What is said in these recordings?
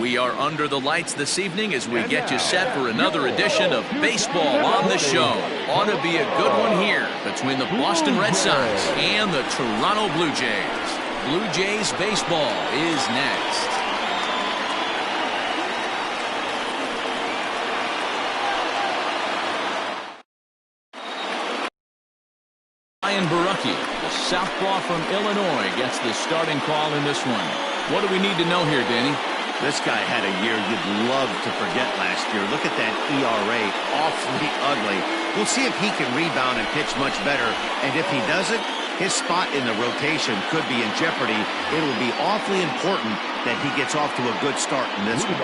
We are under the lights this evening as we get you set for another edition of baseball on the show. Ought to be a good one here between the Boston Red Sox and the Toronto Blue Jays. Blue Jays baseball is next. Ryan Borucki, the southpaw from Illinois, gets the starting call in this one. What do we need to know here, Danny? This guy had a year you'd love to forget last year. Look at that ERA, awfully ugly. We'll see if he can rebound and pitch much better. And if he doesn't, his spot in the rotation could be in jeopardy. It'll be awfully important that he gets off to a good start in this one.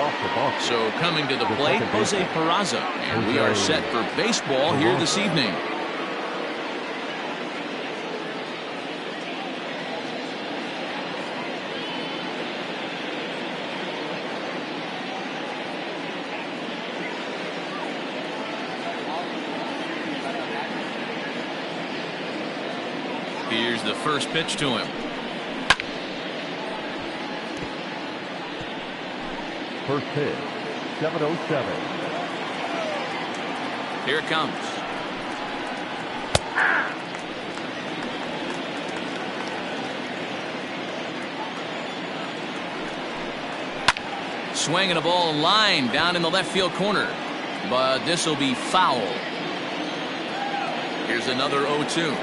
So coming to the plate, Jose Peraza. And we are set for baseball here this evening. Here's the first pitch to him. First pitch, 7:07. Here it comes. Swinging a ball line down in the left field corner, but this will be foul. Here's another 0-2.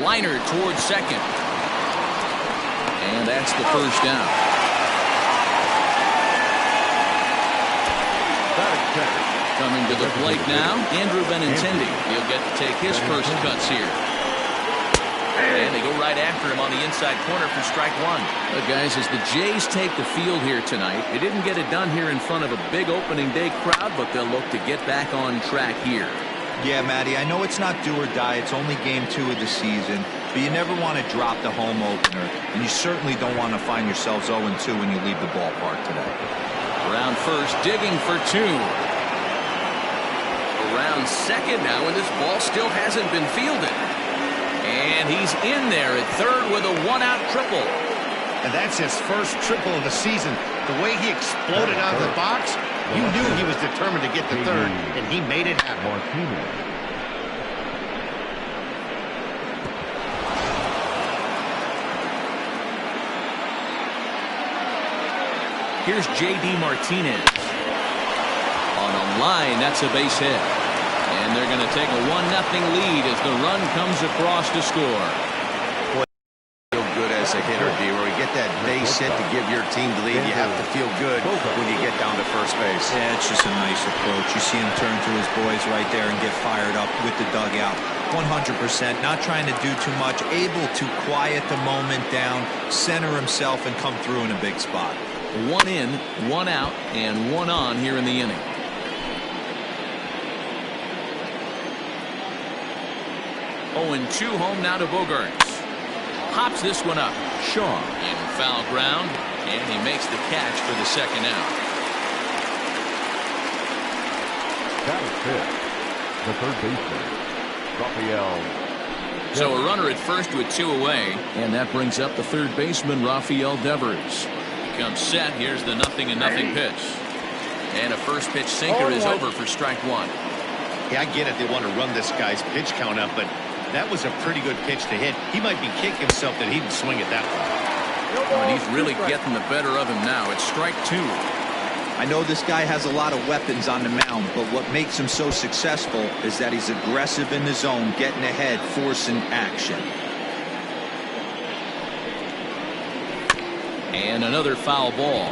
Liner towards second. And that's the first down. Coming to the plate now, Andrew Benintendi. He'll get to take his first cuts here. And they go right after him on the inside corner for strike one. But guys, as the Jays take the field here tonight, they didn't get it done here in front of a big opening day crowd, but they'll look to get back on track here. Yeah, Matty, I know it's not do or die. It's only game 2 of the season, but you never want to drop the home opener, and you certainly don't want to find yourselves 0-2 when you leave the ballpark today. Around first, digging for 2. Around second now, and this ball still hasn't been fielded. And he's in there at third with a one-out triple. And that's his first triple of the season. The way he exploded out of the box, you knew he was determined to get to third, and he made it happen. Here's J.D. Martinez. On a line, that's a base hit. And they're going to take a 1-0 lead as the run comes across to score. Boy, feel good as a hitter, D. Where you get that base hit to give your team the lead, you have to feel good when you get down to first base. Yeah, it's just a nice approach. You see him turn to his boys right there and get fired up with the dugout. 100%, not trying to do too much, able to quiet the moment down, center himself, and come through in a big spot. 1 in, 1 out, and 1 on here in the inning. Oh, and 2 home now to Bogaerts. Pops this one up. Shaw in foul ground, and he makes the catch for the second out. That is it. The third baseman, Rafael. So a runner at first with 2 away, and that brings up the third baseman, Rafael Devers. He comes set. Here's the 0-0 pitch. And a first pitch sinker is over for strike 1. Yeah, I get it. They want to run this guy's pitch count up, but that was a pretty good pitch to hit. He might be kicking himself that he didn't swing it that way. And he's really getting the better of him now. It's strike 2. I know this guy has a lot of weapons on the mound, but what makes him so successful is that he's aggressive in the zone, getting ahead, forcing action. And another foul ball.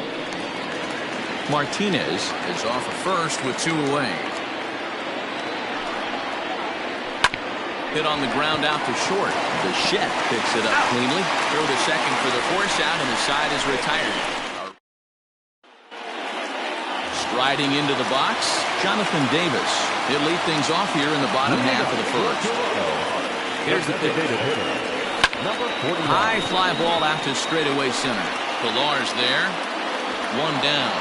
Martinez is off of first with 2 away. Hit on the ground out to short. Bichette picks it up cleanly. Throw to second for the force out, and the side is retired. Striding into the box, Jonathan Davis. He'll lead things off here in the bottom half of the first. Here's the pitch. High fly ball out to straightaway center. Pillar's there. 1 down.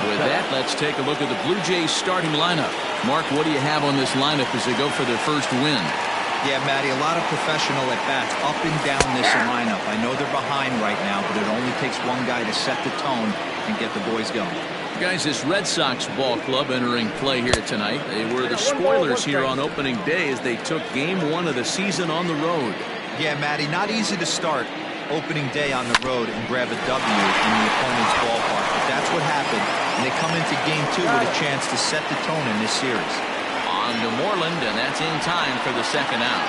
With that, let's take a look at the Blue Jays starting lineup. Mark, what do you have on this lineup as they go for their first win? Yeah, Matty, a lot of professional at-bats up and down this lineup. I know they're behind right now, but it only takes one guy to set the tone and get the boys going. Guys, this Red Sox ball club entering play here tonight. They were the spoilers here on opening day as they took game 1 of the season on the road. Yeah, Matty, not easy to start opening day on the road and grab a W in the opponent's ballpark, but that's what happened, and they come into game 2 with a chance to set the tone in this series. On to Moreland, and that's in time for the second out.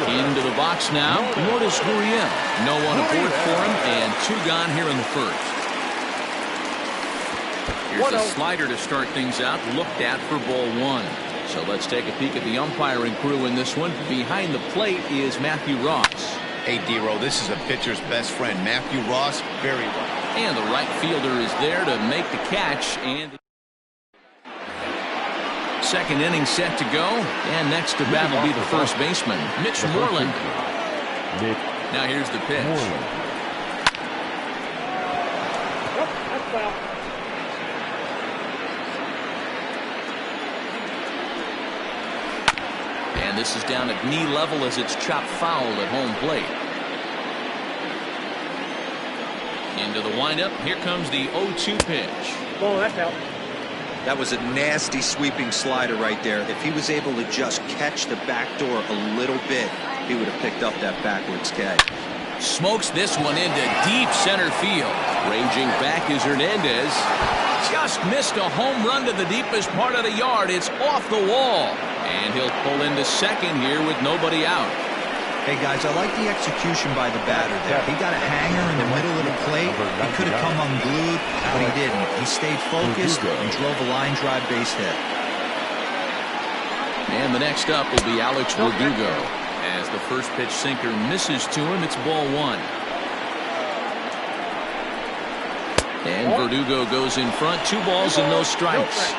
Into the box now, Lourdes Gurriel. No one aboard for him, and 2 gone here in the first. Here's a slider to start things out, looked at for ball 1. So let's take a peek at the umpiring crew in this one. Behind the plate is Matthew Ross. Hey, D-Row, this is a pitcher's best friend, Matthew Ross. Very well. And the right fielder is there to make the catch. And second inning set to go. And next to bat will be the first baseman, Mitch Moreland. Now here's the pitch. And this is down at knee level as it's chopped foul at home plate. Into the windup. Here comes the 0-2 pitch. Oh, that's out. That was a nasty sweeping slider right there. If he was able to just catch the back door a little bit, he would have picked up that backwards catch. Smokes this one into deep center field. Ranging back is Hernandez. Just missed a home run to the deepest part of the yard. It's off the wall. And he'll pull into second here with nobody out. Hey, guys, I like the execution by the batter there. He got a hanger in the middle of the plate. He could have come unglued, but he didn't. He stayed focused and drove a line drive base hit. And the next up will be Alex Verdugo. As the first pitch sinker misses to him, it's ball 1. And Verdugo goes in front. 2 balls and no strikes.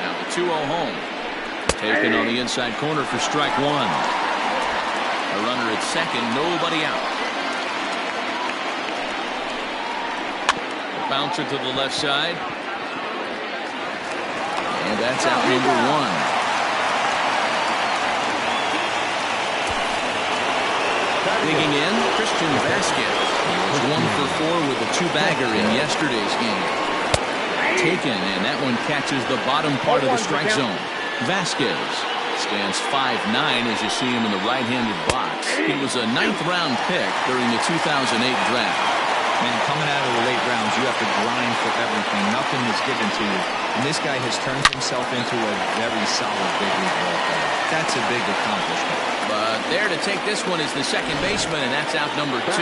Now the 2-0 home. Taken on the inside corner for strike 1. A runner at second, nobody out. A bouncer to the left side. And that's out number 1. Digging in, Christian Vasquez. He was 1 for 4 with a 2-bagger in yesterday's game. Taken, and that one catches the bottom part of the strike zone. Vasquez stands 5'9" as you see him in the right-handed box. He was a 9th-round pick during the 2008 draft. Man, coming out of the late rounds, you have to grind for everything. Nothing is given to you. And this guy has turned himself into a very solid big league ball player. That's a big accomplishment. But there to take this one is the second baseman, and that's out number 2.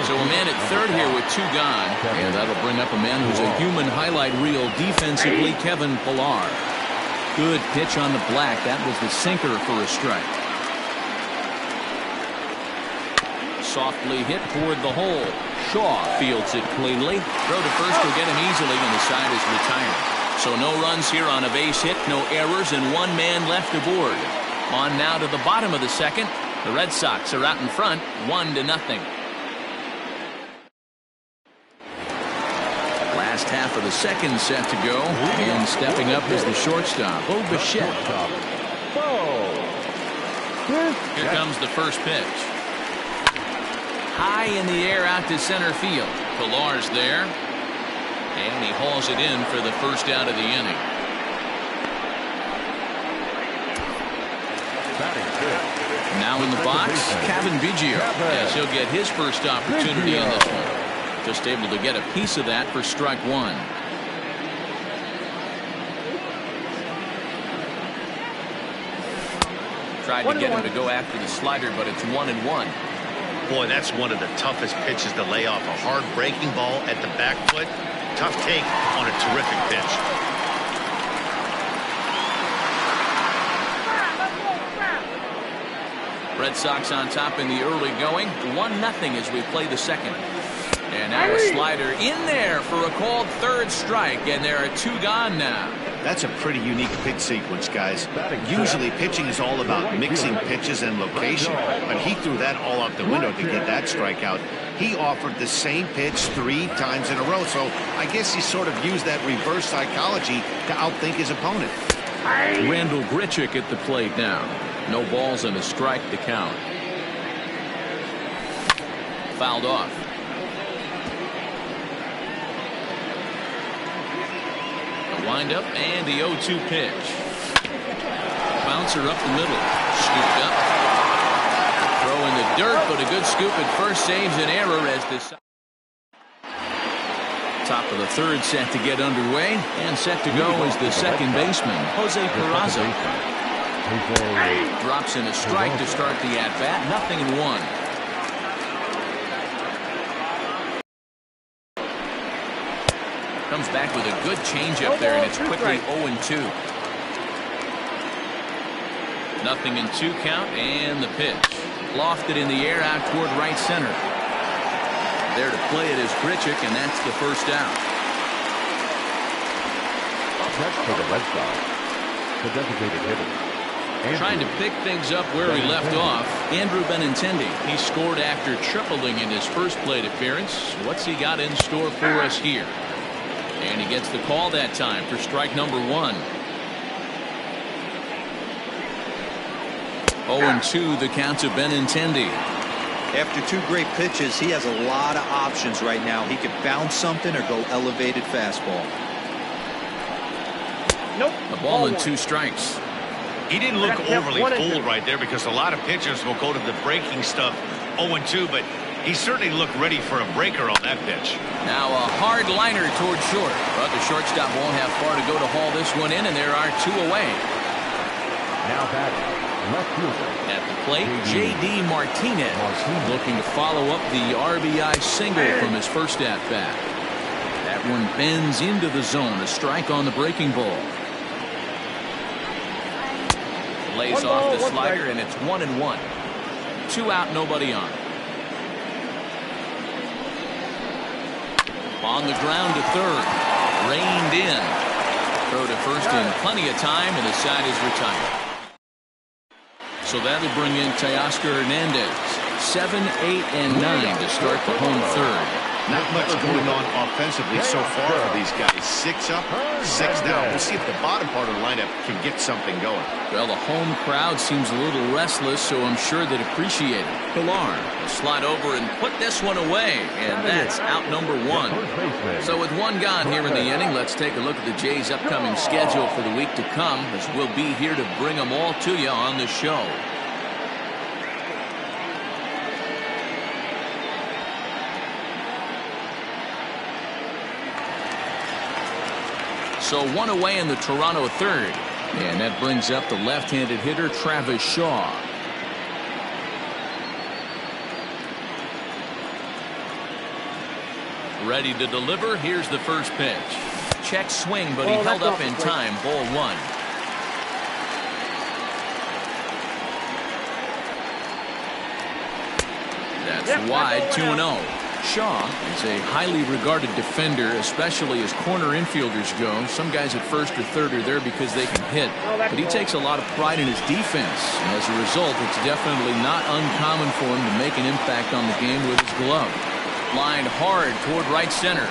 So a man at third here with 2 gone. And that'll bring up a man who's a human highlight reel defensively, Kevin Pillar. Good pitch on the black. That was the sinker for a strike. Softly hit toward the hole. Shaw fields it cleanly. Throw to first will get him easily, and the side is retired. So no runs here on a base hit, no errors, and 1 man left aboard. On now to the bottom of the second. The Red Sox are out in front, 1-0. Last half of the second set to go, and stepping up is the shortstop, Bo Bichette. Here comes the first pitch. High in the air out to center field. Pillar's there, and he hauls it in for the first out of the inning. Now in the box, Cavan Biggio, as he'll get his first opportunity in this one. Just able to get a piece of that for strike 1. Tried to get him to go after the slider, but it's 1-1. Boy, that's one of the toughest pitches to lay off. A hard breaking ball at the back foot. Tough take on a terrific pitch. Red Sox on top in the early going. 1-0 as we play the second. And now a slider in there for a called third strike, and there are 2 gone now. That's a pretty unique pitch sequence, guys. Usually pitching is all about mixing pitches and location, but he threw that all out the window to get that strikeout. He offered the same pitch 3 times in a row, so I guess he sort of used that reverse psychology to outthink his opponent. Randall Grichuk at the plate now. No balls and a strike to count. Fouled off. The windup and the 0-2 pitch. Bouncer up the middle. Scooped up. Throw in the dirt, but a good scoop at first saves an error as this. Top of the third set to get underway, and set to go is the second baseman, Jose Peraza. Drops in a strike to start the at-bat. 0-1. Comes back with a good changeup there, and it's quickly 0-2. 0-2 count, and the pitch. Lofted in the air out toward right center. There to play it is Grichuk, and that's the first out. That's for the Red Sox. The designated hitter. Trying to pick things up where he left off, Andrew Benintendi. He scored after tripling in his first plate appearance. What's he got in store for us here? And he gets the call that time for strike number 1. 0-2 the count to Benintendi. After 2 great pitches, he has a lot of options right now. He could bounce something or go elevated fastball. Nope. A ball and 2 strikes. He didn't look overly fooled right there because a lot of pitchers will go to the breaking stuff 0-2, but he certainly looked ready for a breaker on that pitch. Now a hard liner toward short, but the shortstop won't have far to go to haul this one in, and there are 2 away. Now batting, left fielder. At the plate, J.D. Martinez looking to follow up the RBI single from his first at-bat. That one bends into the zone, a strike on the breaking ball. Lays off the slider, and it's 1-1. 2 out, nobody on. On the ground to third. Reined in. Throw to first in plenty of time, and the side is retired. So that'll bring in Teoscar Hernandez. 7, 8, and 9 to start the home third. Not much going on offensively so far for these guys. 6 up, 6 down. We'll see if the bottom part of the lineup can get something going. Well, the home crowd seems a little restless, so I'm sure they'd appreciate it. Pilar will slide over and put this one away, and that's out number 1. So with 1 gone here in the inning, let's take a look at the Jays' upcoming schedule for the week to come, as we'll be here to bring them all to you on the show. So 1 away in the Toronto third. And that brings up the left-handed hitter, Travis Shaw. Ready to deliver. Here's the first pitch. Check swing, but he held up in time. Ball 1. That's wide, 2-0. Shaw is a highly regarded defender, especially as corner infielders go. Some guys at first or third are there because they can hit, but he takes a lot of pride in his defense. And as a result, it's definitely not uncommon for him to make an impact on the game with his glove. Lined hard toward right center.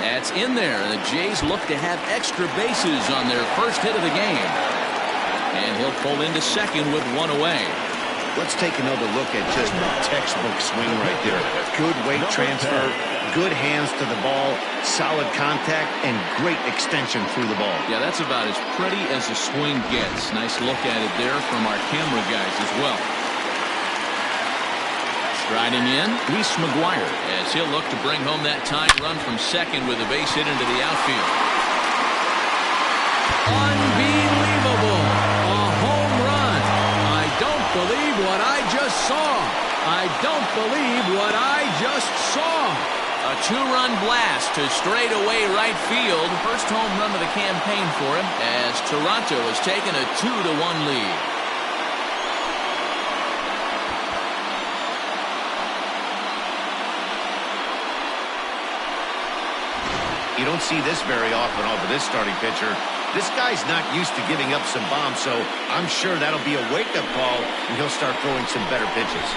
That's in there. The Jays look to have extra bases on their first hit of the game. And he'll pull into second with 1 away. Let's take another look at just a textbook swing right there. Good weight transfer, good hands to the ball, solid contact, and great extension through the ball. Yeah, that's about as pretty as a swing gets. Nice look at it there from our camera guys as well. Striding in, Luis McGuire, as he'll look to bring home that tying run from second with a base hit into the outfield. Unbelievable! A home run! I don't believe what I just saw. I don't believe what I just saw. A 2-run blast to straightaway right field. First home run of the campaign for him as Toronto has taken a 2-1 lead. You don't see this very often off of this starting pitcher. This guy's not used to giving up some bombs, so I'm sure that'll be a wake-up call, and he'll start throwing some better pitches.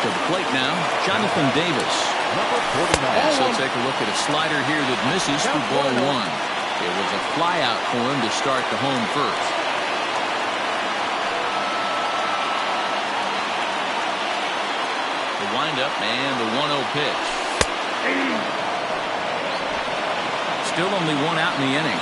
To the plate now, Jonathan Davis. Number 49. And so take a look at a slider here that misses for ball one. It was a flyout for him to start the home first. The windup and the 1-0 pitch. Still only one out in the inning.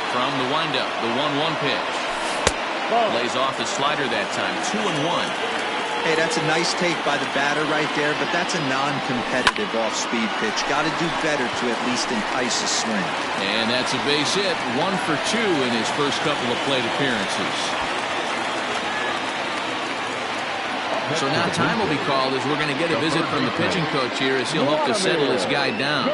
From the windup, the 1-1 pitch. Lays off his slider that time. 2-1. Hey, that's a nice take by the batter right there, but that's a non-competitive off-speed pitch. Got to do better to at least entice a swing. And that's a base hit. 1 for 2 in his first couple of plate appearances. So now time will be called as we're going to get a visit from the pitching coach here as he'll hope to settle this guy down.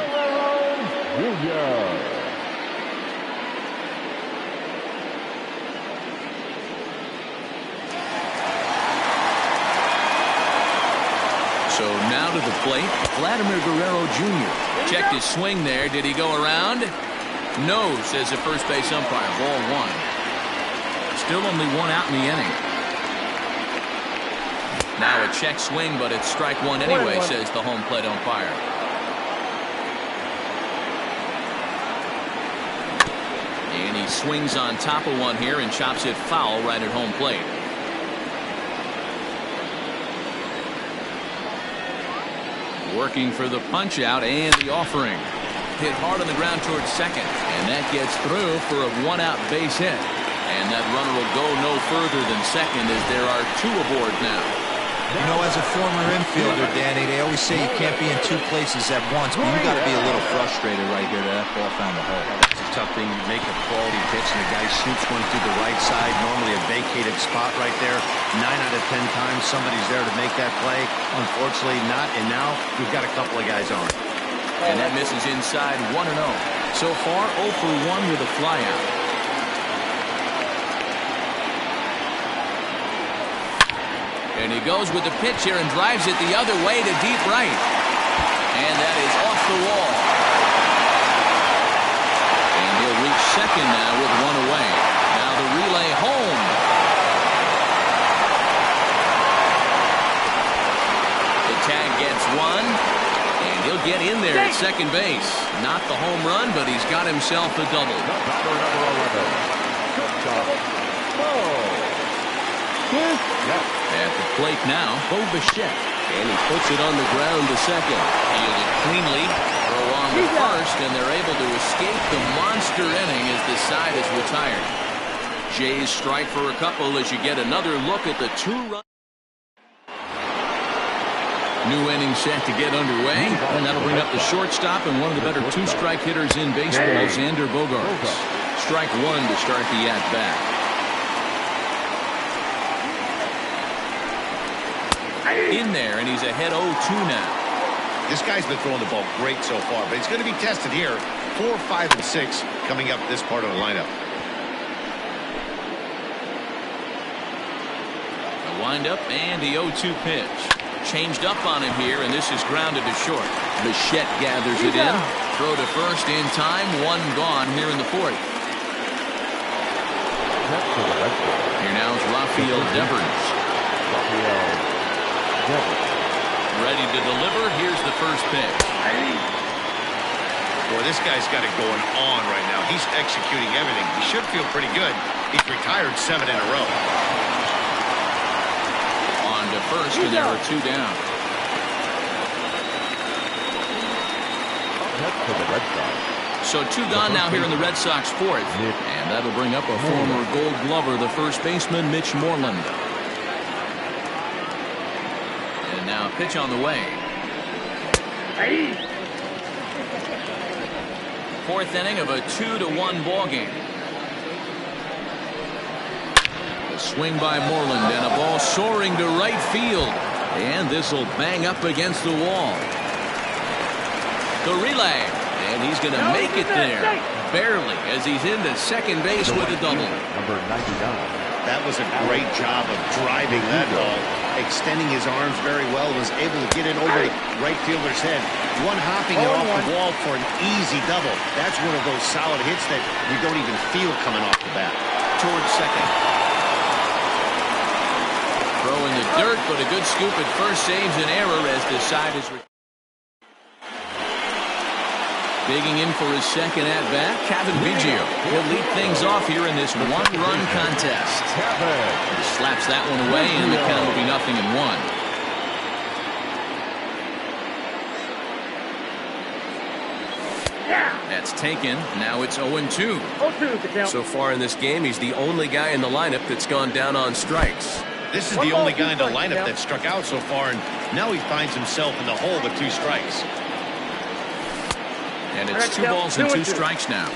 So now to the plate, Vladimir Guerrero Jr. Checked his swing there. Did he go around? No, says the first base umpire. Ball one. Still only one out in the inning. Now a check swing, but it's strike one anyway, says the home plate umpire. And he swings on top of one here and chops it foul right at home plate. Working for the punch out and the offering. Hit hard on the ground towards second, and that gets through for a one-out base hit. And that runner will go no further than second as there are two aboard now. You know, as a former infielder, Danny, they always say you can't be in two places at once, but you got to be a little frustrated right here that ball found the hole. That's a tough thing. You make a quality pitch, and the guy shoots one through the right side, normally a vacated spot right there. 9 out of 10 times, somebody's there to make that play. Unfortunately, not, and now we've got a couple of guys on. And that misses inside 1-0. So far, 0 for 1 with a flyout. And he goes with the pitch here and drives it the other way to deep right. And that is off the wall. And he'll reach second now with one away. Now the relay home. The tag gets one. And he'll get in there at second base. Not the home run, but he's got himself a double. At the plate now, Bo Bichette. And he puts it on the ground to second. Fielded cleanly. Throw on the first, and they're able to escape the monster inning as the side is retired. Jays strike for a couple as you get another look at the two-run. New inning set to get underway, and that'll bring up the shortstop and one of the better two-strike hitters in baseball, Xander Bogaerts. Strike one to start the at-bat. In there, and he's ahead 0-2 now. This guy's been throwing the ball great so far, but he's going to be tested here. 4, 5, and 6 coming up this part of the lineup. The windup and the 0-2 pitch. Changed up on him here, and this is grounded to short. Bichette gathers it in. Throw to first in time. One gone here in the fourth. Here now is Rafael Devers. Ready to deliver. Here's the first pitch. Boy, this guy's got it going on right now. He's executing everything. He should feel pretty good. He's retired 7 in a row. On to first, and there are 2 down. So 2 gone now here in the Red Sox fourth. And that'll bring up a former Gold Glover, the first baseman, Mitch Moreland. Now pitch on the way. Fourth inning of a 2-1 ball game. A swing by Moreland and a ball soaring to right field. And this will bang up against the wall. The relay. And he's going to make it there. Barely, as he's into second base with a double. Number 99. That was a great job of driving that ball, extending his arms very well, was able to get it over the right fielder's head. One hopping it off the wall for an easy double. That's one of those solid hits that you don't even feel coming off the bat. Towards second. Throw in the dirt, but a good scoop at first saves an error as the side is. Digging in for his second at-bat, Kevin Biggio. He'll lead things off here in this one-run contest. He slaps that one away, and the count will be 0-1. That's taken. Now it's 0-2. So far in this game, he's the only guy in the lineup that's gone down on strikes. This is the only guy in the lineup that struck out so far, and now he finds himself in the hole with 2 strikes. And it's 2 balls and 2 strikes now.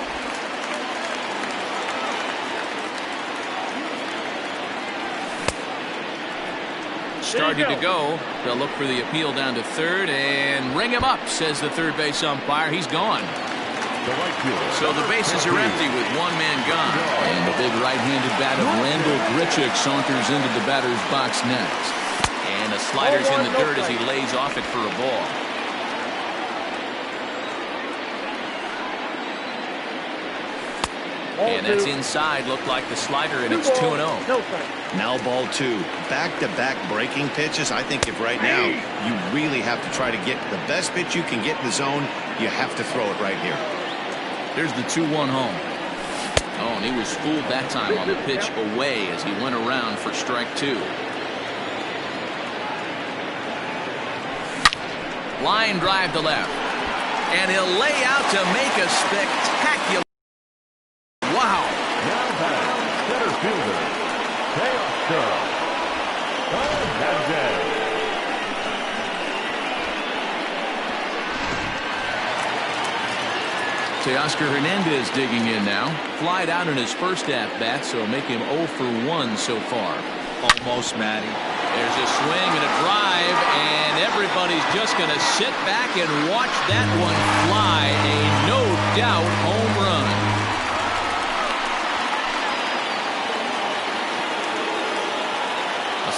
Starting to go. They'll look for the appeal down to third and ring him up, says the third base umpire. He's gone. So the bases are empty with 1 man gone. And the big right-handed bat of Randall Grichuk saunters into the batter's box next. And a slider's in the dirt as he lays off it for a ball. And that's inside. Looked like the slider, and it's 2-0. Now ball 2. Back-to-back breaking pitches. I think if right now you really have to try to get the best pitch you can get in the zone, you have to throw it right here. Here's the 2-1 home. Oh, and he was fooled that time on the pitch away as he went around for strike 2. Line drive to left. And he'll lay out to make a spectacular. Wow. Now back, center fielder, Teoscar Hernandez. Teoscar Hernandez digging in now. Flied out in his first at-bat, so make him 0 for 1 so far. Almost, Matty. There's a swing and a drive, and everybody's just going to sit back and watch that one fly. A no-doubt home run.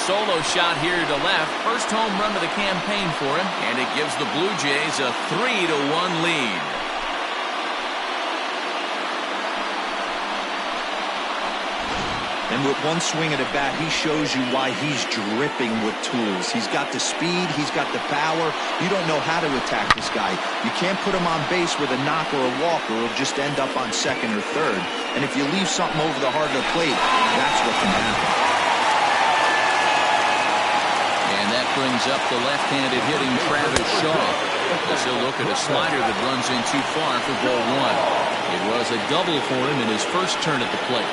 Solo shot here to left. First home run of the campaign for him, and it gives the Blue Jays a 3-1 lead. And with one swing at a bat, he shows you why he's dripping with tools. He's got the speed, he's got the power. You don't know how to attack this guy. You can't put him on base with a knock or a walk, or he'll just end up on second or third. And if you leave something over the heart of the plate, that's what can happen. Brings up the left-handed hitting Travis Shaw. As he'll look at a slider that runs in too far for ball 1. It was a double for him in his first turn at the plate.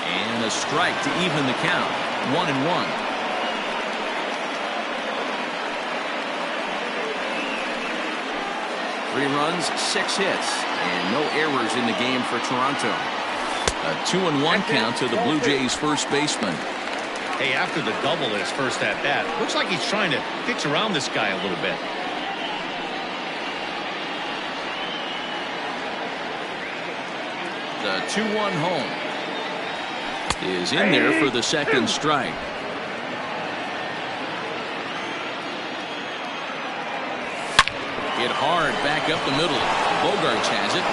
And a strike to even the count. 1-1. 3 runs, 6 hits, and no errors in the game for Toronto. A 2-1 count to the Blue Jays first baseman. Hey, after the double in his first at-bat, looks like he's trying to pitch around this guy a little bit. The 2-1 home is in there for the second strike. Hit hard back up the middle. Bogaerts has it.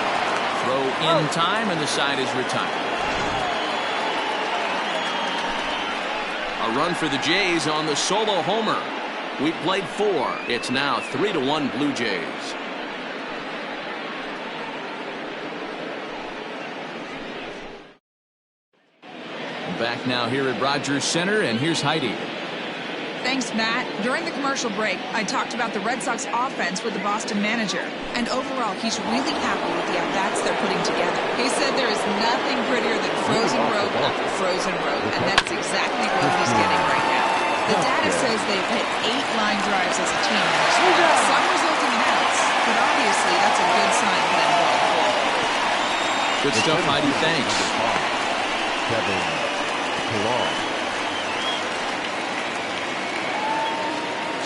Throw in time, and the side is retired. A run for the Jays on the solo homer. We played 4. It's now 3-1 Blue Jays. Back now here at Rogers Center, and here's Heidi. Thanks, Matt. During the commercial break, I talked about the Red Sox offense with the Boston manager. And overall, he's really happy with the at-bats they're putting together. He said there is nothing prettier than frozen road after frozen road, and that's exactly what he's getting right now. The data says they've hit 8 line drives as a team, some resulting in outs, but obviously that's a good sign for them going forward. Good stuff, Heidi. Thanks. Kevin Pillar.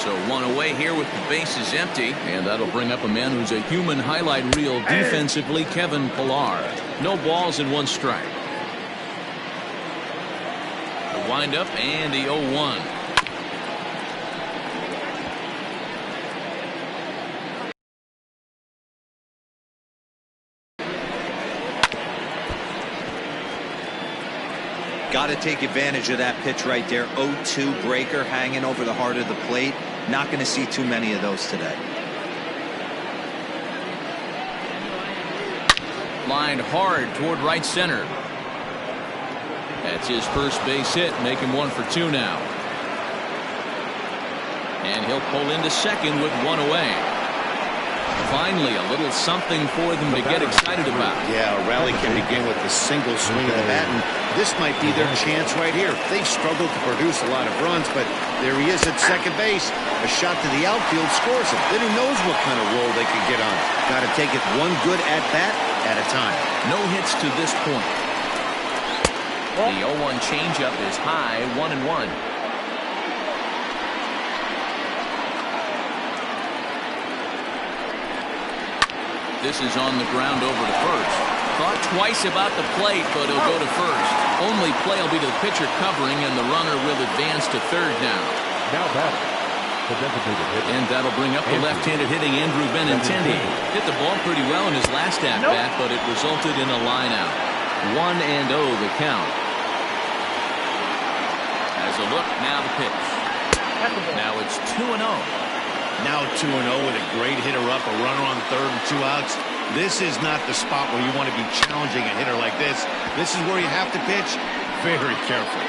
So 1 away here with the bases empty, and that'll bring up a man who's a human highlight reel defensively, Kevin Pillar. No balls and 1 strike. The windup and the 0-1. Got to take advantage of that pitch right there. 0-2 breaker hanging over the heart of the plate. Not going to see too many of those today. Lined hard toward right center. That's his first base hit, making 1 for 2 now. And he'll pull into second with 1 away. Finally, a little something for them to get excited about. Yeah, a rally can begin with a single swing of the bat, and this might be their chance right here. They've struggled to produce a lot of runs, but there he is at second base. A shot to the outfield scores him. Then who knows what kind of roll they could get on. Got to take it one good at-bat at a time. No hits to this point. The 0-1 changeup is high, 1-1. This is on the ground over to first. Thought twice about the plate, but he'll go to first. Only play will be to the pitcher covering, and the runner will advance to third now. Now batting, the designated hitter. And that'll bring up the left-handed hitting Andrew Benintendi. Hit the ball pretty well in his last at-bat, but it resulted in a line-out. 1-0 the count. As a look, now the pitch. Now it's 2-0. Now 2-0 with a great hitter up, a runner on third and 2 outs. This is not the spot where you want to be challenging a hitter like this. This is where you have to pitch very careful.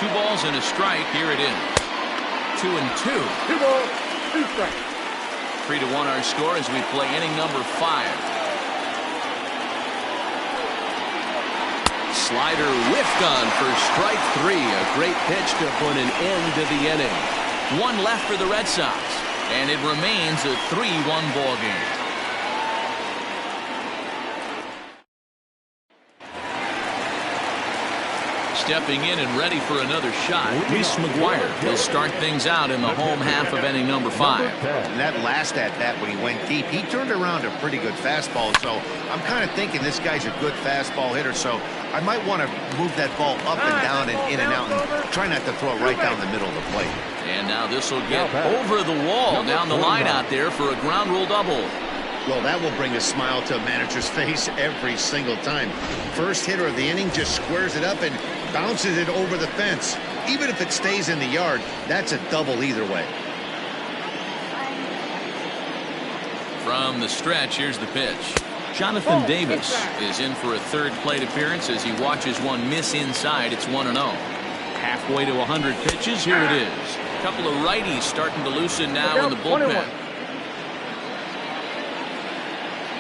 2 balls and a strike. Here it is. 2-2. 2 balls, 2 strikes. 3-1 our score as we play inning number 5. Slider whiffed on for strike 3. A great pitch to put an end to the inning. 1 left for the Red Sox, and it remains a 3-1 ball game. Stepping in and ready for another shot, Reese McGuire will start things out in the home half of inning number 5. And that last at-bat when he went deep, he turned around a pretty good fastball. So I'm kind of thinking this guy's a good fastball hitter. So I might want to move that ball up and down and in and out and try not to throw it right down the middle of the plate. And now this will get over the wall down the line out there for a ground rule double. Well, that will bring a smile to a manager's face every single time. First hitter of the inning just squares it up and bounces it over the fence. Even if it stays in the yard, that's a double either way. From the stretch, here's the pitch. Jonathan Davis is in for a third plate appearance as he watches one miss inside. It's 1-0. Halfway to 100 pitches, here it is. A couple of righties starting to loosen now in the bullpen.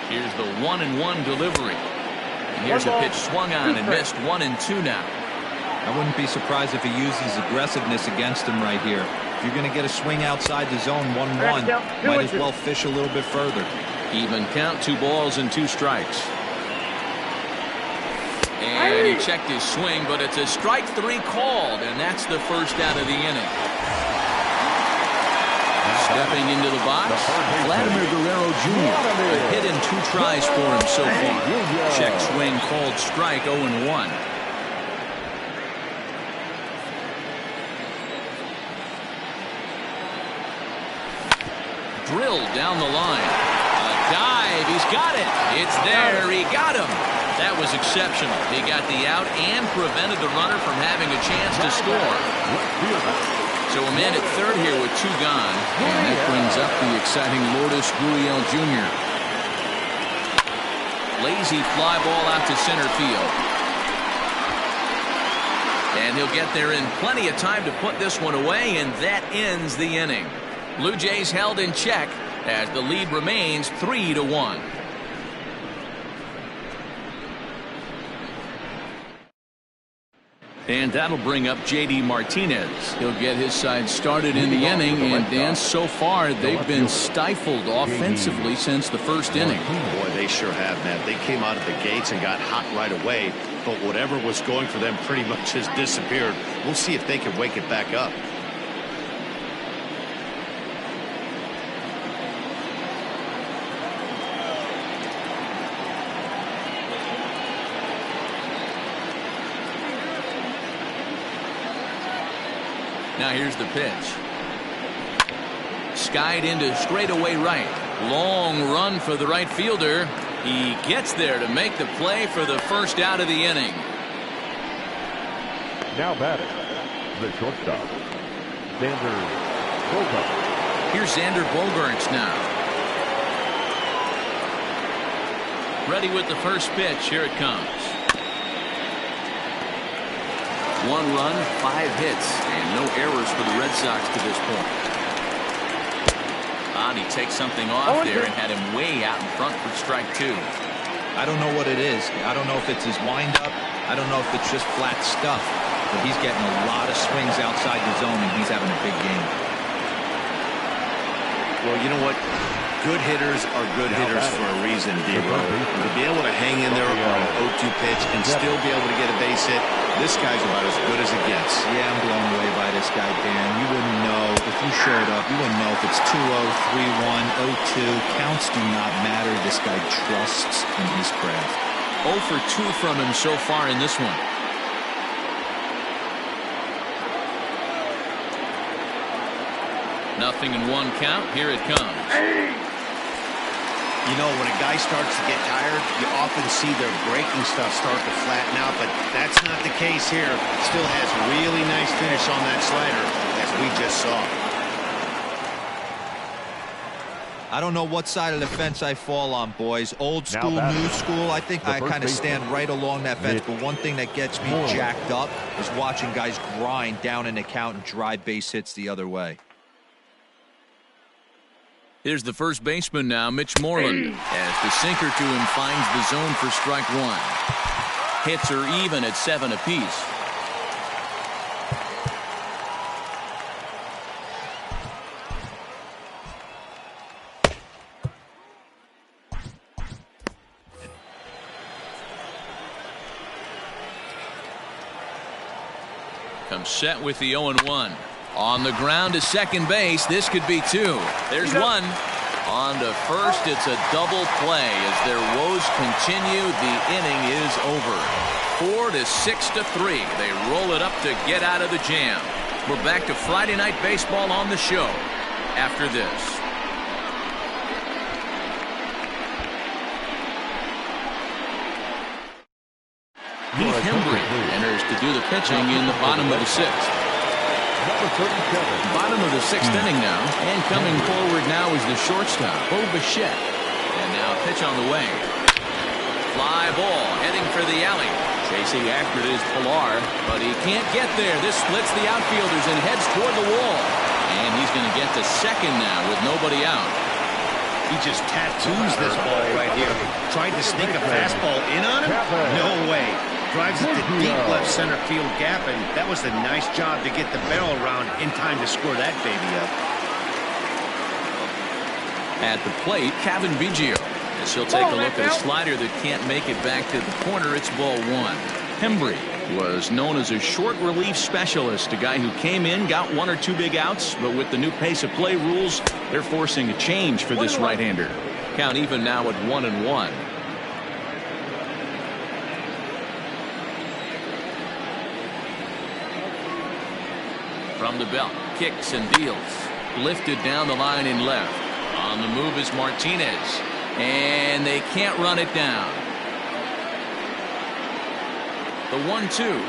Here's the 1-1 delivery. And here's a pitch swung on and missed. 1-2 now. I wouldn't be surprised if he uses aggressiveness against him right here. If you're going to get a swing outside the zone 1-1, might as well fish a little bit further. Even count, 2 balls and 2 strikes. And he checked his swing, but it's a strike 3 called, and that's the first out of the inning. Stepping into the box, Vladimir Guerrero Jr. A hit in 2 tries for him so far. Check swing called strike, 0-1. Drilled down the line. A dive. He's got it. It's there. He got him. That was exceptional. He got the out and prevented the runner from having a chance to score. So a man at third here with 2 gone. And that brings up the exciting Lourdes Gurriel Jr. Lazy fly ball out to center field. And he'll get there in plenty of time to put this one away, and that ends the inning. Blue Jays held in check as the lead remains 3-1. And that'll bring up J.D. Martinez. He'll get his side started in the inning, and Dan, so far they've been stifled offensively since the first inning. Boy, they sure have, Matt. They came out of the gates and got hot right away, but whatever was going for them pretty much has disappeared. We'll see if they can wake it back up. Now here's the pitch. Skied into straightaway right. Long run for the right fielder. He gets there to make the play for the first out of the inning. Now batting, the shortstop, Xander Bogaerts. Here's Xander Bogaerts now. Ready with the first pitch. Here it comes. 1 run, 5 hits, and no errors for the Red Sox to this point. And he takes something off there and had him way out in front for strike 2. I don't know what it is. I don't know if it's his windup. I don't know if it's just flat stuff. But he's getting a lot of swings outside the zone, and he's having a big game. Well, you know what? Good hitters are good hitters for a reason, D-Row. To be able to hang in there on an 0-2 pitch and still be able to get a base hit, this guy's about as good as it gets. Yeah, I'm blown away by this guy, Dan. You wouldn't know if you showed up. You wouldn't know if it's 2-0, 3-1, 0-2. Counts do not matter. This guy trusts in his craft. 0 for 2 from him so far in this one. Nothing in 1 count. Here it comes. You know, when a guy starts to get tired, you often see their breaking stuff start to flatten out, but that's not the case here. Still has really nice finish on that slider, as we just saw. I don't know what side of the fence I fall on, boys. Old school, new school. I think I kind of stand right along that fence, but one thing that gets me jacked up is watching guys grind down in the count and drive base hits the other way. Here's the first baseman now, Mitch Moreland, as the sinker to him finds the zone for strike 1. Hits are even at 7 apiece. Comes set with the 0-1. On the ground to second base. This could be 2. There's 1. On to first. It's a double play as their woes continue. The inning is over. 4-6-3. They roll it up to get out of the jam. We're back to Friday Night Baseball on the show after this. Heath Hembree enters to do the pitching in the bottom of the 6th. Bottom of the 6th inning now, and coming forward now is the shortstop, Bo Bichette. And now pitch on the way. Fly ball heading for the alley. Chasing after it is Pilar, but he can't get there. This splits the outfielders and heads toward the wall. And he's going to get to second now with nobody out. He just tattoos this ball right here. Tried to sneak a fastball in on him? No way. Drives it to deep left center field gap, and that was a nice job to get the barrel around in time to score that baby up. At the plate, Kevin Biggio, as he'll take a look at a slider that can't make it back to the corner. It's ball 1. Hembree was known as a short relief specialist, a guy who came in, got 1 or 2 big outs, but with the new pace of play rules, they're forcing a change for this right-hander. Count even now at 1-1. From the belt, kicks and deals. Lifted down the line in left. On the move is Martinez. And they can't run it down. The 1-2.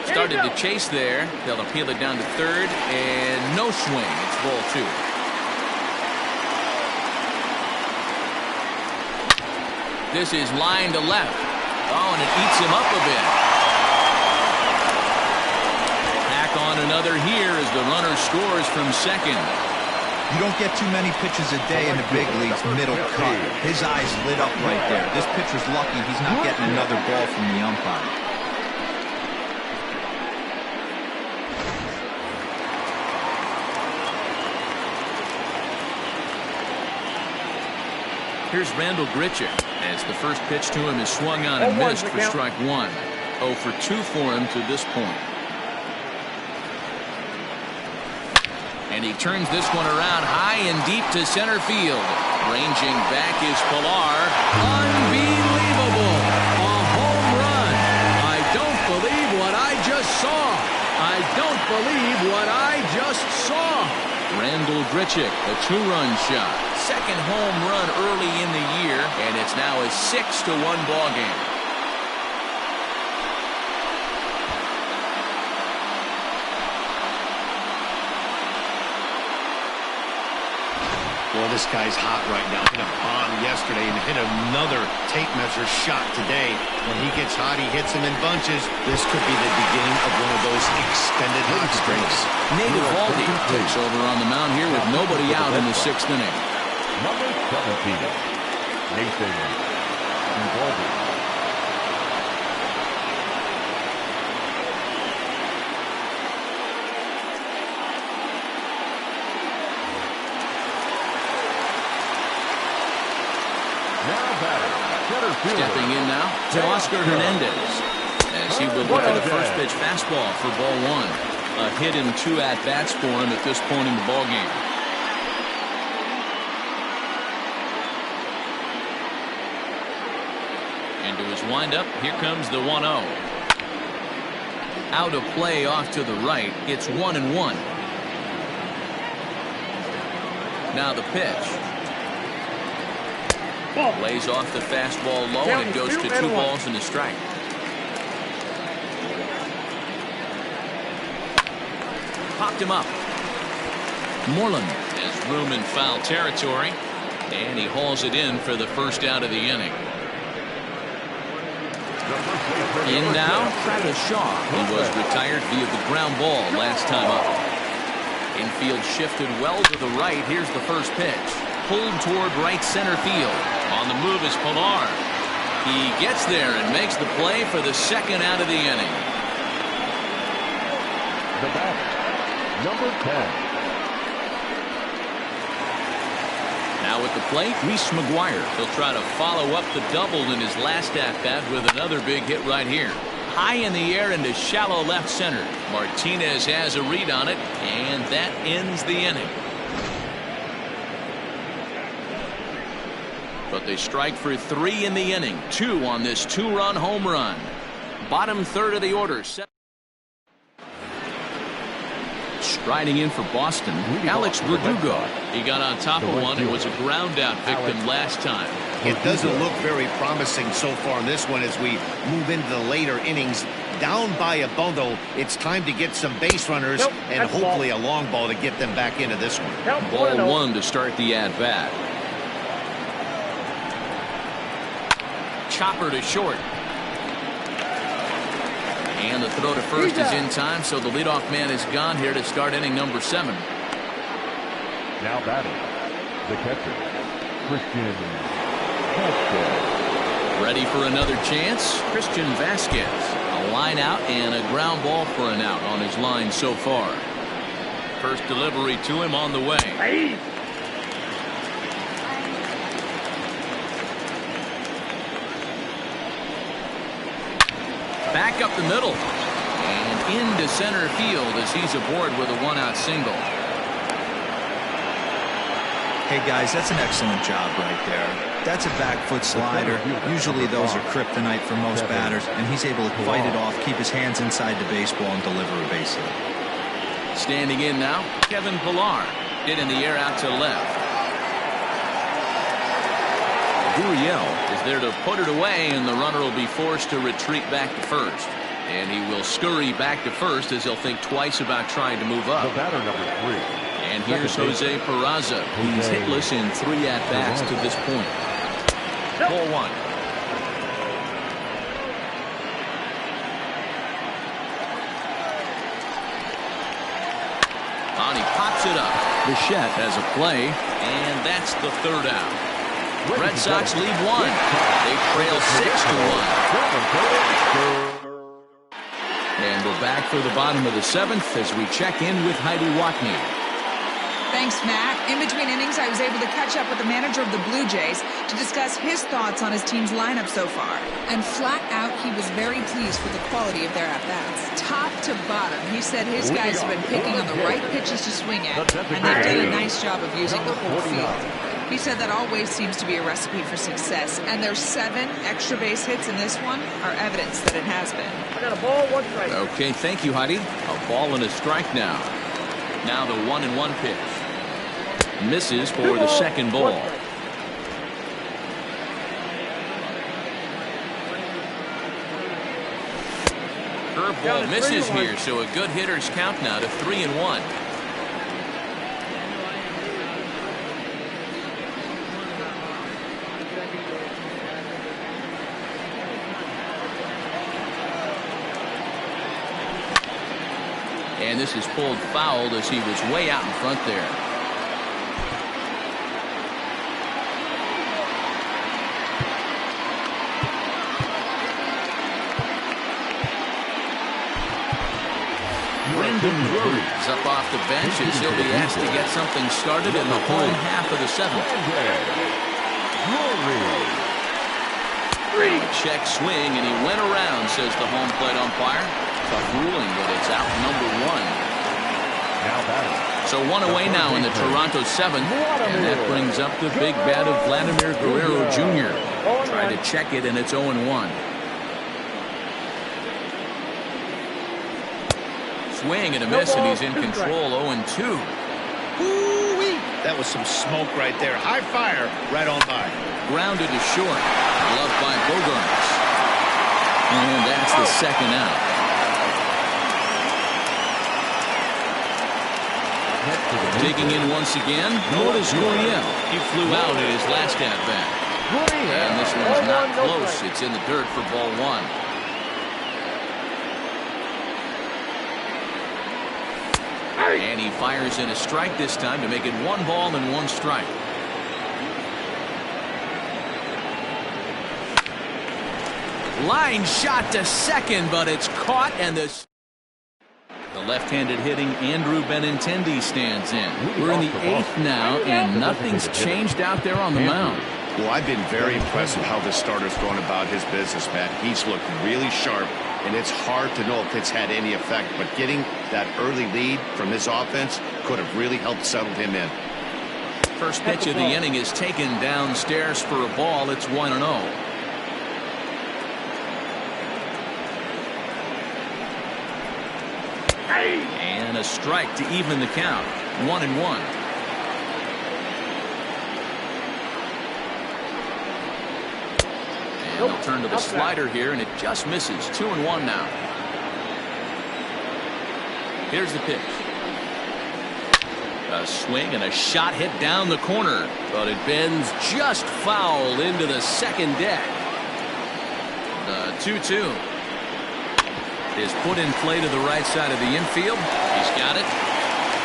Started to chase there. They'll appeal it down to third. And no swing. It's ball 2. This is line to left. Oh, and it eats him up a bit. on another here as the runner scores from second. You don't get too many pitches a day in the big leagues, middle cut. His eyes lit up right there. This pitcher's lucky he's not getting another ball from the umpire. Here's Randall Grichuk as the first pitch to him is swung on and missed for strike one. 0 for 2 for him to this point. And he turns this one around high and deep to center field. Ranging back is Pilar. Unbelievable! A home run. I don't believe what I just saw. I don't believe what I just saw. Randall Grichuk, a 2-run shot. Second home run early in the year, and it's now a 6-1 ball game. Well, this guy's hot right now. Hit a bomb yesterday and hit another tape measure shot today. When he gets hot, he hits them in bunches. This could be the beginning of one of those extended hot streaks. Nate Eovaldi takes over on the mound here with nobody out in the 6th inning. Number 17, Nathan Eovaldi. Stepping in now to Oscar Hernandez as he will look at a first pitch fastball for ball 1. A hit and 2 at-bats for him at this point in the ball game. And to his windup, here comes the 1-0. Out of play off to the right. It's 1-1. Now the pitch. Lays off the fastball low, and it goes to 2 balls and a strike. Popped him up. Moreland has room in foul territory, and he hauls it in for the first out of the inning. In now, Travis Shaw, who was retired via the ground ball last time up. Infield shifted well to the right. Here's the first pitch. Pulled toward right center field. On the move is Pilar. He gets there and makes the play for the second out of the inning. The batter, number 10. Now at the plate, Reese McGuire. He'll try to follow up the double in his last at-bat with another big hit right here. High in the air into shallow left center. Martinez has a read on it, and that ends the inning. But they strike for 3 in the inning. 2 on this 2-run home run. Bottom third of the order. Striding in for Boston, Alex Verdugo. He got on top of one and was a ground out victim last time. It doesn't look very promising so far in this one as we move into the later innings. Down by a bundle, it's time to get some base runners and hopefully a long ball to get them back into this one. Ball 1 to start the at-bat. Chopper to short. And the throw to first is in time, so the leadoff man is gone here to start inning number 7. Now batting, the catcher, Christian Vasquez. Ready for another chance? Christian Vasquez. A line out and a ground ball for an out on his line so far. First delivery to him on the way. Back up the middle and into center field as he's aboard with a 1-out single. Hey guys, that's an excellent job right there. That's a back foot slider. Usually those are kryptonite for most batters, and he's able to fight it off, keep his hands inside the baseball, and deliver a base hit. Standing in now, Kevin Pilar. Hit in the air out to left. Gurriel is there to put it away, and the runner will be forced to retreat back to first. And he will scurry back to first as he'll think twice about trying to move up. The batter, number 3. And here's Jose Peraza. He's hitless in 3 at-bats to this point. Ball 1. it up. Bichette has a play, and that's the third out. Red Sox lead one. They trail 6-1. And we're back for the bottom of the seventh as we check in with Heidi Watney. Thanks, Matt. In between innings, I was able to catch up with the manager of the Blue Jays to discuss his thoughts on his team's lineup so far. And flat out, he was very pleased with the quality of their at-bats. Top to bottom, he said his guys have been picking on the right pitches to swing at, and they've done a nice job of using the whole field. He said that always seems to be a recipe for success, and their 7 extra base hits in this one are evidence that it has been. I got a ball, 1 strike. Okay, thank you, Heidi. A ball and a strike now. Now the 1-1 pitch. Misses for the second ball. Curveball misses here, so a good hitter's count now to 3-1. And this is pulled foul as he was way out in front there. Brendan Drury is up off the bench as he'll be asked to get something started in the home half of the seventh. Check swing, and he went around, says the home plate umpire. Tough ruling, but it's out number 1. So 1 away now in the Toronto 7th, and that brings up the big bat of Vladimir Guerrero Jr. Try to check it, and it's 0-1. Swing and a miss, and he's in control. 0-2. Woo-wee. That was some smoke right there. High fire right on by. Grounded to short. Gloved by Bogaerts. And that's the second out. Digging in once again, Lourdes Gurriel. He flew out at his last at-bat. And this one's not close. It's in the dirt for ball 1. And he fires in a strike this time to make it 1 ball and 1 strike. Line shot to second, but it's caught, and the left-handed hitting Andrew Benintendi stands in. We're in the 8th now, and nothing's changed out there on the mound. Well, I've been very impressed with how this starter's going about his business, Matt. He's looked really sharp, and it's hard to know if it's had any effect, but getting that early lead from his offense could have really helped settle him in. First pitch of the inning is taken downstairs for a ball. It's 1-0. And a strike to even the count. 1-1. And they'll turn to the slider here, and it just misses. 2-1 now. Here's the pitch. A swing and a shot hit down the corner, but it bends just foul into the second deck. The 2-2 is put in play to the right side of the infield. He's got it.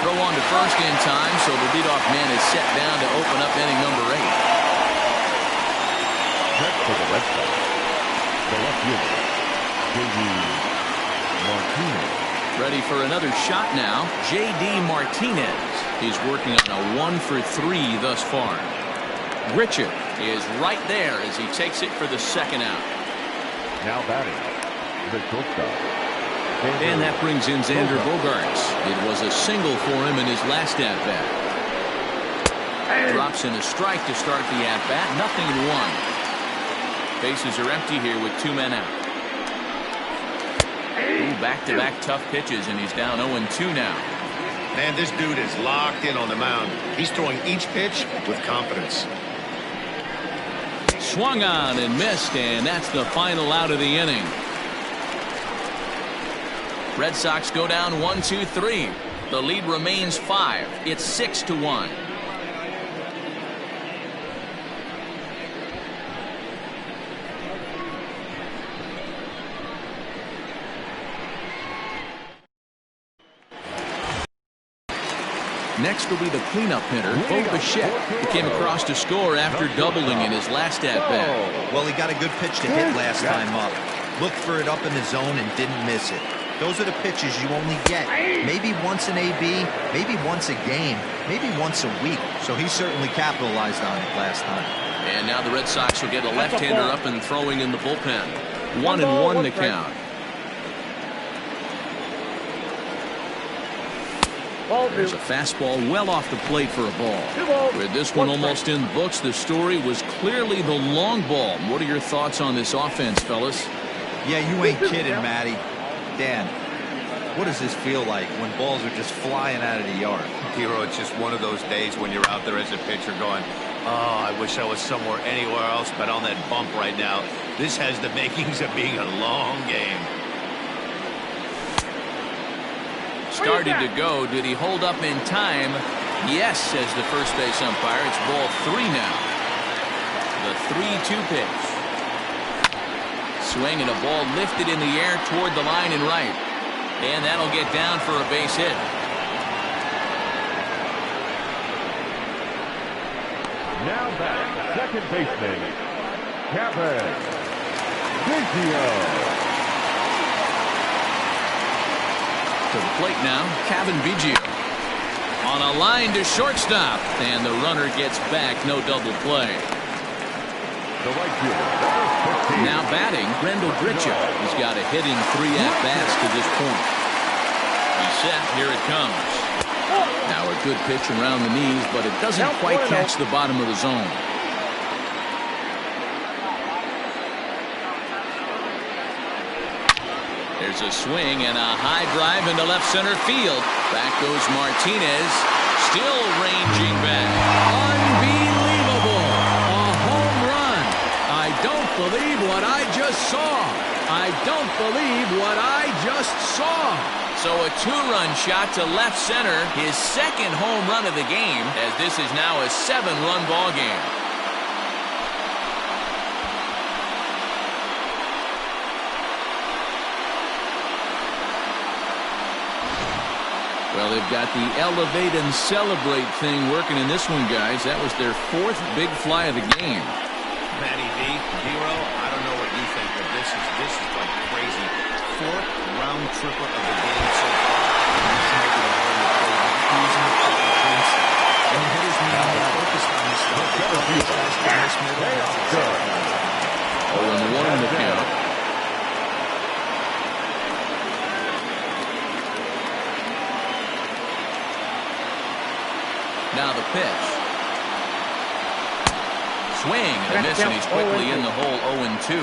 Throw on to first in time, so the leadoff man is set down to open up inning number 8. For the Red Sox, the left fielder, J.D. Martinez. Ready for another shot now. J.D. Martinez. He's working on a 1-for-3 thus far. Richard is right there as he takes it for the second out. Now batting, the shortstop. And that brings in Xander Bogaerts. It was a single for him in his last at-bat. Drops in a strike to start the at-bat. 0-1. Bases are empty here with 2 men out. Back-to-back tough pitches, and he's down 0-2 now. Man, this dude is locked in on the mound. He's throwing each pitch with confidence. Swung on and missed, and that's the final out of the inning. Red Sox go down 1-2-3. The lead remains 5. It's 6-1. Next will be the cleanup hitter, Bo Bichette, who came across to score after doubling in his last at-bat. Well, he got a good pitch to hit last time up. Looked for it up in the zone and didn't miss it. Those are the pitches you only get maybe once in AB, maybe once a game, maybe once a week. So he certainly capitalized on it last time. And now the Red Sox will get a left-hander up and throwing in the bullpen. 1-1 to count. There's a fastball well off the plate for a ball. With this one almost in the books, the story was clearly the long ball. What are your thoughts on this offense, fellas? Yeah, you ain't kidding, Matty. Dan, what does this feel like when balls are just flying out of the yard? Hero, it's just one of those days when you're out there as a pitcher going, oh, I wish I was somewhere anywhere else but on that bump right now. This has the makings of being a long game. Started to go. Did he hold up in time? Yes, says the first base umpire. It's ball 3 now. The 3-2 pitch. Swing and a ball lifted in the air toward the line and right. And that'll get down for a base hit. Now back, second baseman, Cavan Biggio. To the plate now, Cavan Biggio. On a line to shortstop. And the runner gets back. No double play. The right fielder. Now batting, Rendell Grichuk. He's got a hitting 3 at-bats to this point. He's set. Here it comes. Now a good pitch around the knees, but it doesn't quite catch the bottom of the zone. There's a swing and a high drive into left center field. Back goes Martinez. Still ranging back. Unbelievable. A home run. I don't believe what I just saw. I don't believe what I just saw. So a 2-run shot to left center. His second home run of the game, as this is now a 7-run ball game. Well, they've got the elevate and celebrate thing working in this one, guys. That was their 4th big fly of the game. Matty V, Hero, I don't know what you think, but this is like crazy. 4th round tripper of the game so far. And the hitters need to be focused on this stuff. Oh, and 1 in the count. Now the pitch. Swing and a miss, and he's quickly in the hole. 0-2.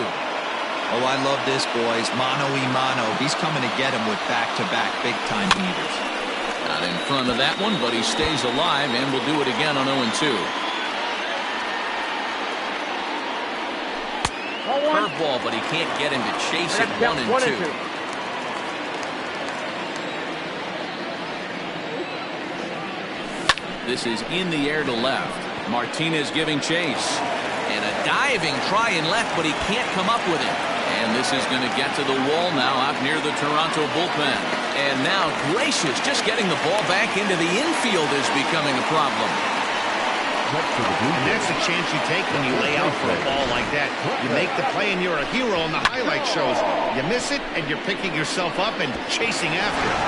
Oh, I love this, boys. Mano-y-mano. He's coming to get him with back-to-back big-time heaters. Not in front of that one, but he stays alive and will do it again on 0-2. Curveball, but he can't get him to chase it. 1-2. This is in the air to left. Martinez giving chase. And a diving try in left, but he can't come up with it. And this is going to get to the wall now out near the Toronto bullpen. And now Gracious just getting the ball back into the infield is becoming a problem. And that's the chance you take when you lay out for a ball like that. You make the play and you're a hero on the highlight shows. You miss it and you're picking yourself up and chasing after it.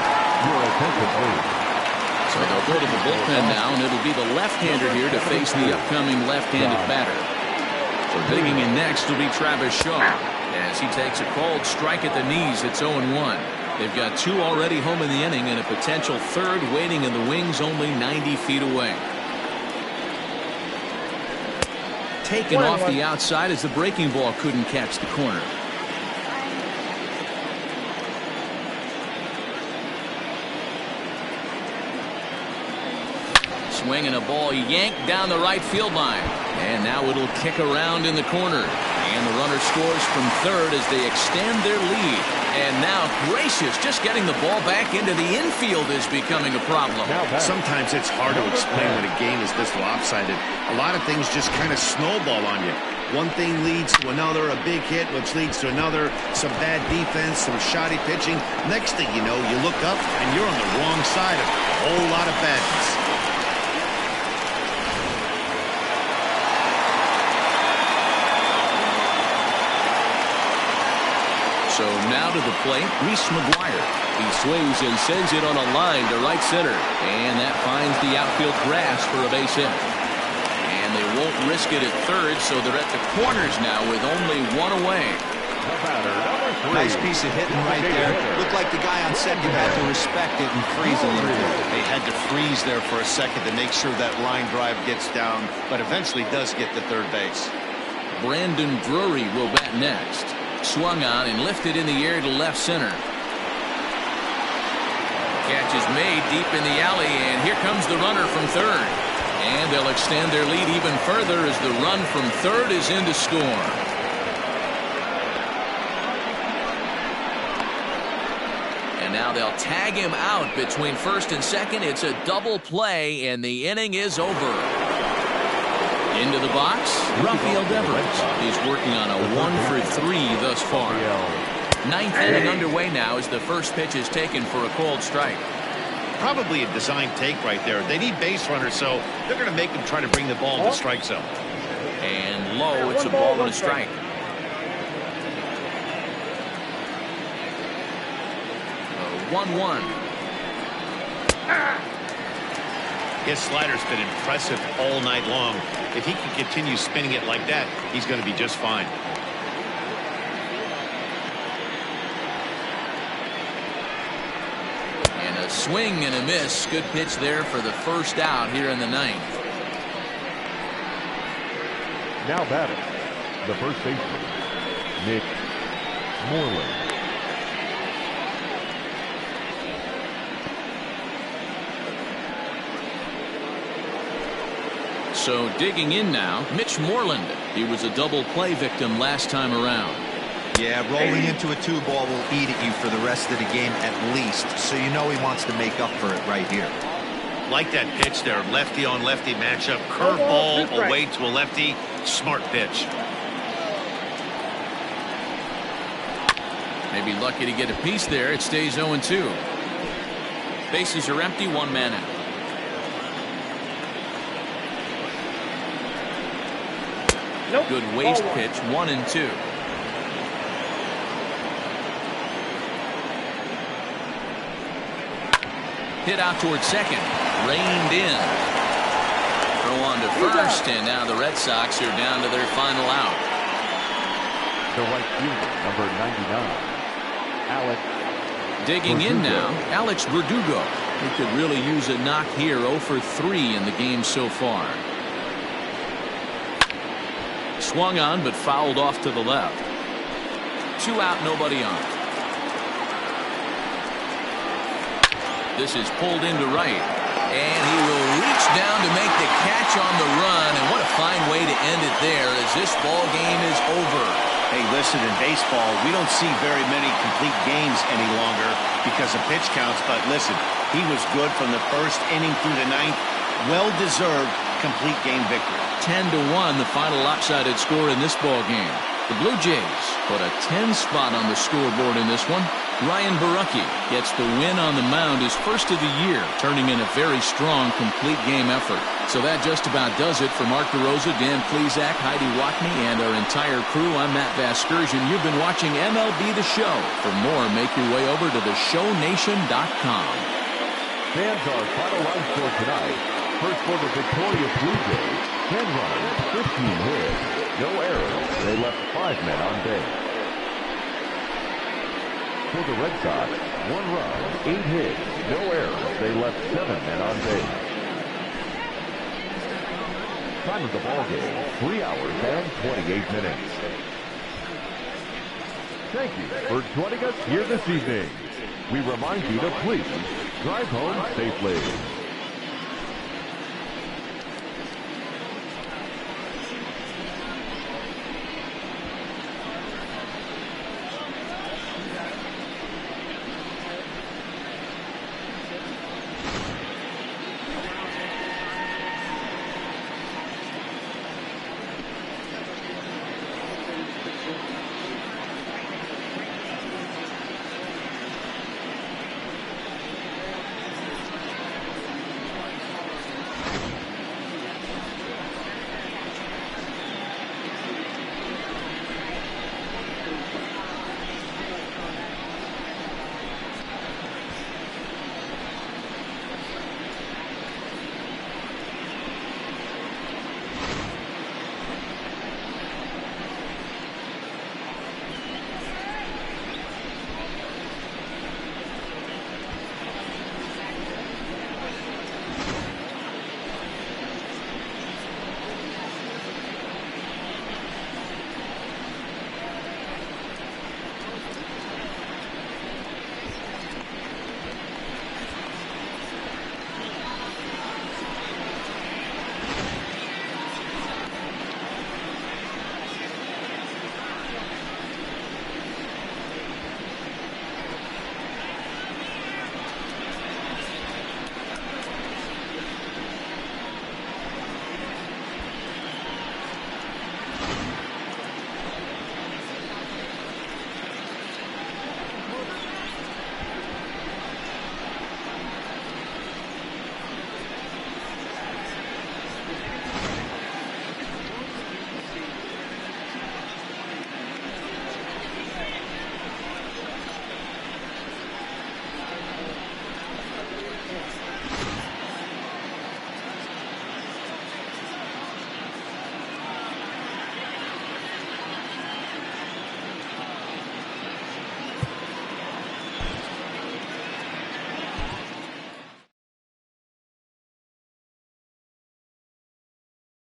Your attention, please. So they'll go to the bullpen now, and it'll be the left-hander here to face the upcoming left-handed batter. So digging in next will be Travis Shaw. As he takes a called strike at the knees, it's 0-1. They've got 2 already home in the inning and a potential 3rd waiting in the wings only 90 feet away. Taken off the outside as the breaking ball couldn't catch the corner. Swing and a ball yanked down the right field line. And now it'll kick around in the corner. And the runner scores from 3rd as they extend their lead. And now Gracious just getting the ball back into the infield is becoming a problem. Sometimes it's hard to explain when a game is this lopsided. A lot of things just kind of snowball on you. One thing leads to another, a big hit, which leads to another, some bad defense, some shoddy pitching. Next thing you know, you look up and you're on the wrong side of a whole lot of badness. So now to the plate, Reese McGuire. He swings and sends it on a line to right center. And that finds the outfield grass for a base hit. And they won't risk it at third, so they're at the corners now with only one away. The batter, number 3. Nice piece of hitting right there. Looked like the guy on second had to respect it and freeze a little bit. They had to freeze there for a second to make sure that line drive gets down, but eventually does get to third base. Brandon Drury will bat next. Swung on and lifted in the air to left center. Catch is made deep in the alley, and here comes the runner from third. And they'll extend their lead even further as the run from third is in to score. And now they'll tag him out between first and second. It's a double play, and the inning is over. Into the box, Rafael Devers. He's working on a 1-for-3 thus far. Ninth inning underway now as the first pitch is taken for a called strike. Probably a design take right there. They need base runners, so they're going to make them try to bring the ball to the strike zone. And low, it's a ball and a strike. A 1-1. His slider's been impressive all night long. If he can continue spinning it like that, he's going to be just fine. And a swing and a miss. Good pitch there for the first out here in the ninth. Now batting, the first baseman, Mitch Moreland. So digging in now, Mitch Moreland. He was a double play victim last time around. Yeah, rolling into a 2-ball will eat at you for the rest of the game at least, so you know he wants to make up for it right here. Like that pitch there, lefty on lefty matchup, curveball away to a lefty, smart pitch. Maybe lucky to get a piece there. It stays 0-2. Bases are empty, one man out. Good waste pitch, 1-2. Hit out towards second, reined in. Throw on to first, and now the Red Sox are down to their final out. The right fielder, number 99, Alex. Digging in now, Alex Verdugo. He could really use a knock here, 0-for-3 in the game so far. Swung on, but fouled off to the left. 2 out, nobody on. This is pulled into right. And he will reach down to make the catch on the run. And what a fine way to end it there as this ball game is over. Hey, listen, in baseball, we don't see very many complete games any longer because of pitch counts. But listen, he was good from the first inning through the ninth. Well-deserved complete game victory. 10-1, the final lopsided score in this ball game. The Blue Jays put a 10 spot on the scoreboard in this one. Ryan Borucki gets the win on the mound, his first of the year, turning in a very strong complete game effort. So that just about does it for Mark DeRosa, Dan Plesac, Heidi Watney, and our entire crew. I'm Matt Vasgersian. You've been watching MLB The Show. For more, make your way over to theshownation.com. Fans, our final line score tonight. First for the victorious Blue Jays, 10 runs, 15 hits, no errors. They left 5 men on base. For the Red Sox, 1 run, 8 hits, no errors. They left 7 men on base. Time of the ball game, 3 hours and 28 minutes. Thank you for joining us here this evening. We remind you to please drive home safely.